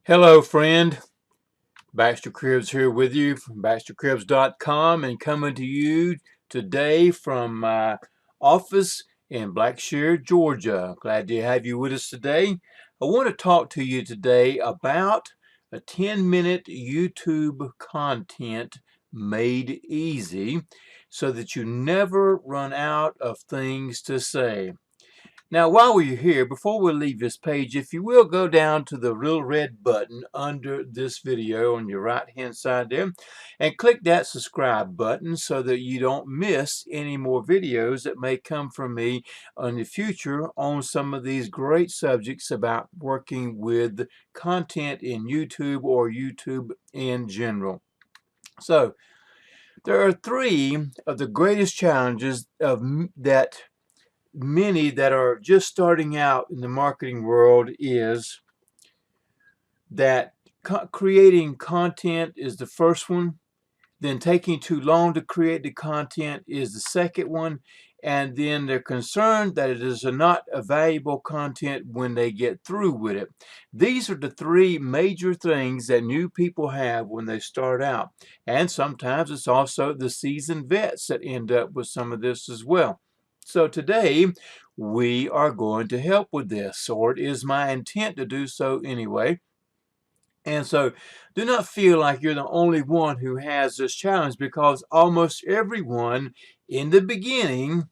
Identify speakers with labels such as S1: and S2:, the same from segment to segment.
S1: Hello, friend. Baxter Cribbs here with you from BaxterCribbs.com and coming to you today from my office in Blackshear, Georgia. Glad to have you with us today. I want to talk to you today about a 10-minute YouTube content made easy so that you never run out of things to say. Now, while we're here, before we leave this page, if you will go down to the little red button under this video on your right-hand side there and click that subscribe button so that you don't miss any more videos that may come from me in the future on some of these great subjects about working with content in YouTube or YouTube in general. So, there are three of the greatest challenges that many that are just starting out in the marketing world is that creating content is the first one, then taking too long to create the content is the second one, and then they're concerned that it is not a valuable content when they get through with it. These are the three major things that new people have when they start out, and sometimes it's also the seasoned vets that end up with some of this as well. So today we are going to help with this, or it is my intent to do so anyway. And so do not feel like you're the only one who has this challenge, because almost everyone in the beginning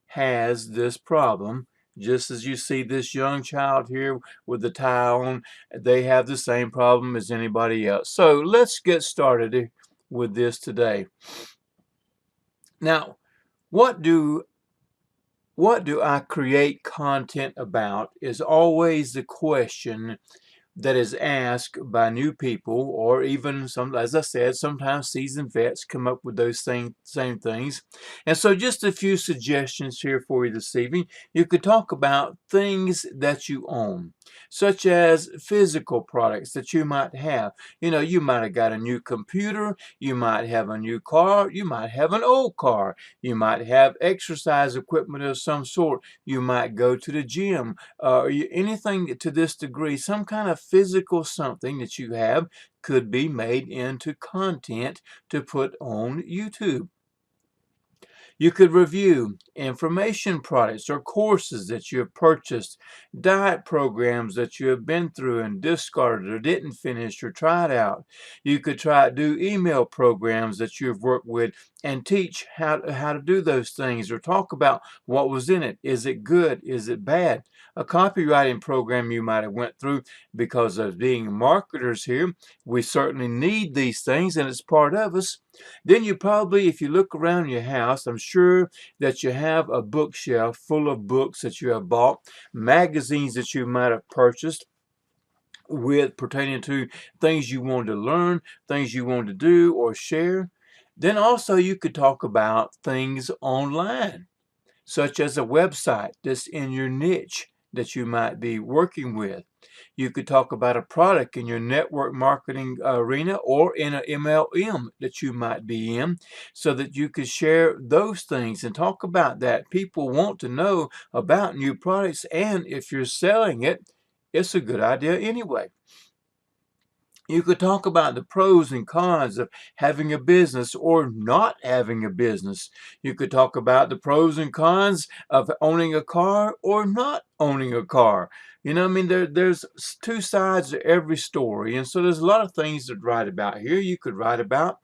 S1: has this problem. Just as you see this young child here with the tie on, they have the same problem as anybody else. So let's get started with this today. Now, what do I create content about is always the question that is asked by new people, or even some, as I said, sometimes seasoned vets come up with those same things. And so just a few suggestions here for you this evening. You could talk about things that you own, such as physical products that you might have. You know, you might have got a new computer, you might have a new car, you might have an old car, you might have exercise equipment of some sort, you might go to the gym, anything to this degree. Some kind of physical something that you have could be made into content to put on YouTube. You could review information products or courses that you have purchased, diet programs that you have been through and discarded or didn't finish or tried out. You could do email programs that you've worked with and teach how to do those things, or talk about what was in it. Is it good? Is it bad? A copywriting program you might have went through, because of being marketers here, we certainly need these things and it's part of us. Then you probably, if you look around your house, I'm sure that you have a bookshelf full of books that you have bought, magazines that you might have purchased with pertaining to things you want to learn, things you want to do or share. Then also you could talk about things online, such as a website that's in your niche that you might be working with. You could talk about a product in your network marketing arena or in an MLM that you might be in, so that you could share those things and talk about that. People want to know about new products, and if you're selling it, it's a good idea anyway. You could talk about the pros and cons of having a business or not having a business. You could talk about the pros and cons of owning a car or not owning a car. You know, I mean, there's two sides to every story. And so there's a lot of things to write about here. You could write about,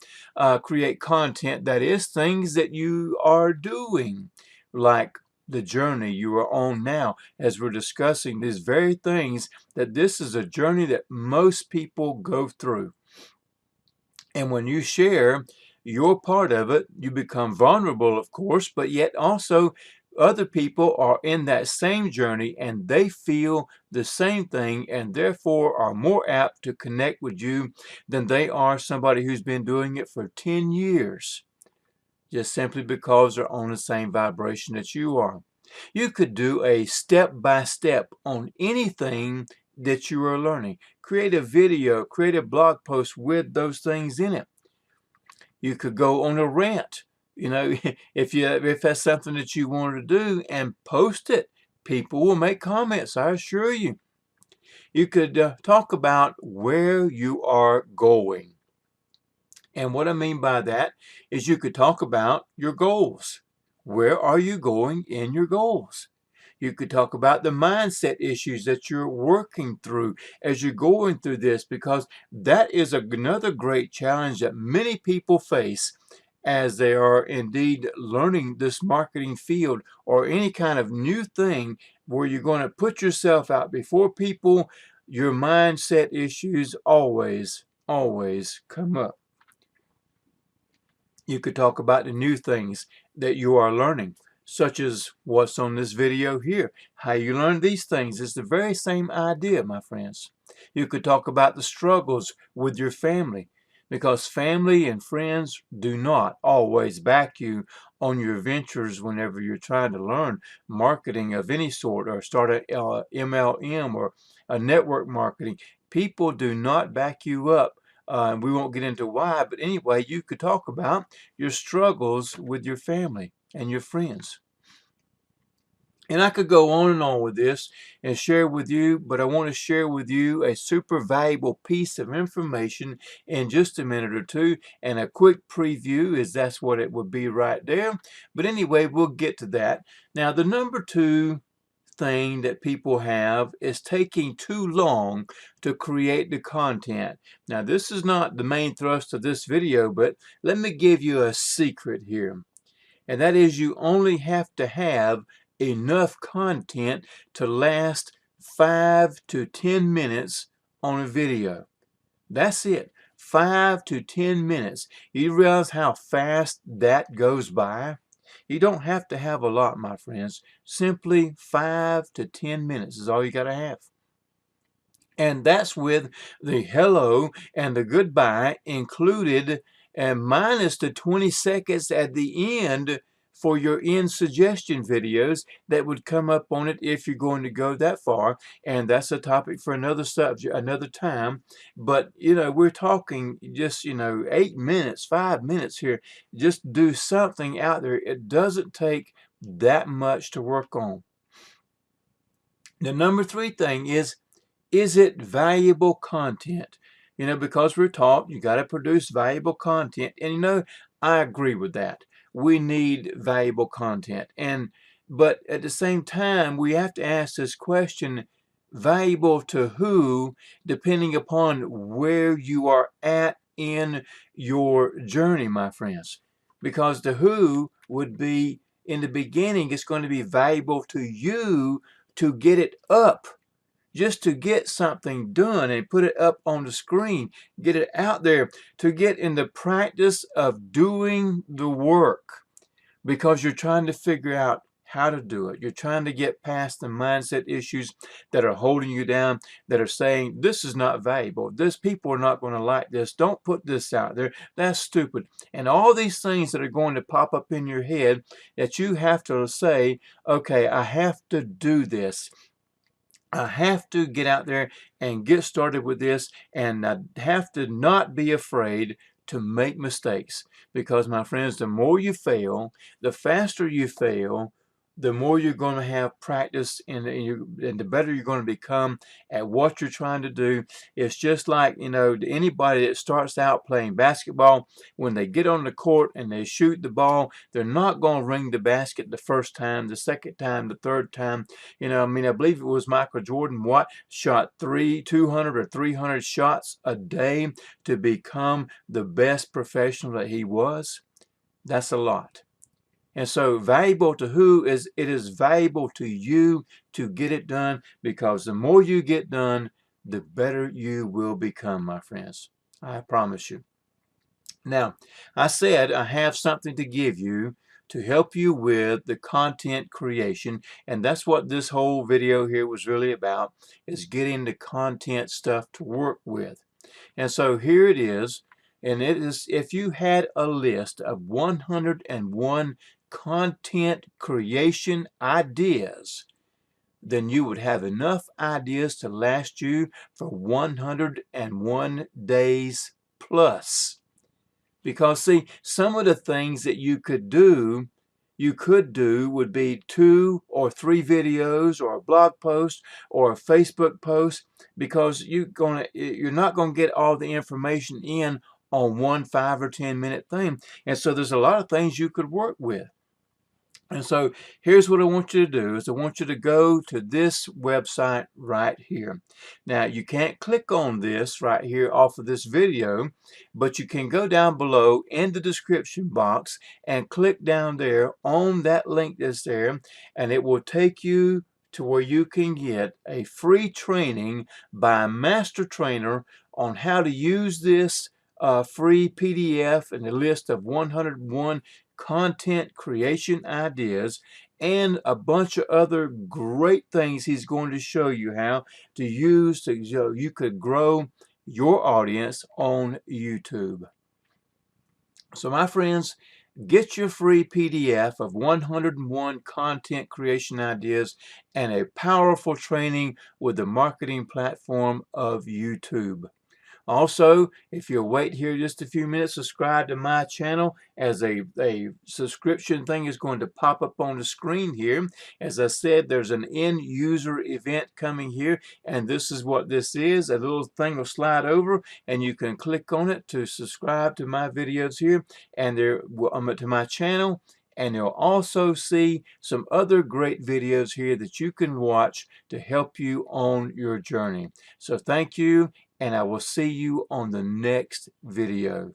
S1: create content that is things that you are doing, like the journey you are on now, as we're discussing these very things, that this is a journey that most people go through. And when you share your part of it, you become vulnerable, of course, but yet also other people are in that same journey and they feel the same thing, and therefore are more apt to connect with you than they are somebody who's been doing it for 10 years, just simply because they're on the same vibration that you are. You could do a step-by-step on anything that you are learning. Create a video, create a blog post with those things in it. You could go on a rant, you know, if that's something that you want to do, and post it. People will make comments, I assure you. You could talk about where you are going. And what I mean by that is you could talk about your goals. Where are you going in your goals? You could talk about the mindset issues that you're working through as you're going through this, because that is another great challenge that many people face as they are indeed learning this marketing field or any kind of new thing where you're going to put yourself out before people. Your mindset issues always come up. You could talk about the new things that you are learning, such as what's on this video here. How you learn these things is the very same idea, my friends. You could talk about the struggles with your family, because family and friends do not always back you on your ventures whenever you're trying to learn marketing of any sort or start a MLM or a network marketing. People do not back you up. And we won't get into why, but anyway, you could talk about your struggles with your family and your friends. And I could go on and on with this and share with you, but I want to share with you a super valuable piece of information in just a minute or two, and a quick preview is that's what it would be right there. But anyway, we'll get to that. Now, the number two thing that people have is taking too long to create the content. Now, this is not the main thrust of this video, but let me give you a secret here. And that is, you only have to have enough content to last 5 to 10 minutes on a video. That's it. 5 to 10 minutes. You realize how fast that goes by? You don't have to have a lot, my friends. Simply 5 to 10 minutes is all you got to have. And that's with the hello and the goodbye included, and minus the 20 seconds at the end for your end suggestion videos that would come up on it if you're going to go that far. And that's a topic for another subject, another time. But, we're talking just, 8 minutes, 5 minutes here. Just do something out there. It doesn't take that much to work on. The number three thing is it valuable content? Because we're taught you got to produce valuable content. And I agree with that. We need valuable content. But at the same time, we have to ask this question, valuable to who, depending upon where you are at in your journey, my friends. Because the who would be, in the beginning, it's going to be valuable to you to get it up. Just to get something done and put it up on the screen, get it out there, to get in the practice of doing the work, because you're trying to figure out how to do it. You're trying to get past the mindset issues that are holding you down, that are saying, this is not valuable. People are not going to like this. Don't put this out there. That's stupid. And all these things that are going to pop up in your head that you have to say, okay, I have to do this. I have to get out there and get started with this, and I have to not be afraid to make mistakes, because, my friends, the more you fail, the faster you fail, the more you're going to have practice, and the better you're going to become at what you're trying to do. It's just like, anybody that starts out playing basketball, when they get on the court and they shoot the ball, they're not going to ring the basket the first time, the second time, the third time. I believe it was Michael Jordan, shot 200 or 300 shots a day to become the best professional that he was. That's a lot. And so, valuable to who is, it is valuable to you to get it done, because the more you get done, the better you will become, my friends. I promise you. Now, I said I have something to give you to help you with the content creation, and that's what this whole video here was really about, is getting the content stuff to work with. And so here it is, and it is, if you had a list of 101 content creation ideas, then you would have enough ideas to last you for 101 days plus. Because, see, some of the things that you could do you could do would be 2 or 3 videos or a blog post or a Facebook post, because you're not going to get all the information in on one 5 or 10 minute thing. And so there's a lot of things you could work with. And so here's what I want you to do is I want you to go to this website right here. Now you can't click on this right here off of this video, but you can go down below in the description box and click down there on that link that's there, and it will take you to where you can get a free training by a master trainer on how to use this free PDF and a list of 101 content creation ideas and a bunch of other great things he's going to show you how to use so you could grow your audience on YouTube. So my friends, get your free PDF of 101 content creation ideas and a powerful training with the marketing platform of YouTube. Also, if you'll wait here just a few minutes, subscribe to my channel, as a subscription thing is going to pop up on the screen here. As I said, there's an end user event coming here, and this is what this is. A little thing will slide over, and you can click on it to subscribe to my videos here, and to my channel. And you'll also see some other great videos here that you can watch to help you on your journey. So thank you, and I will see you on the next video.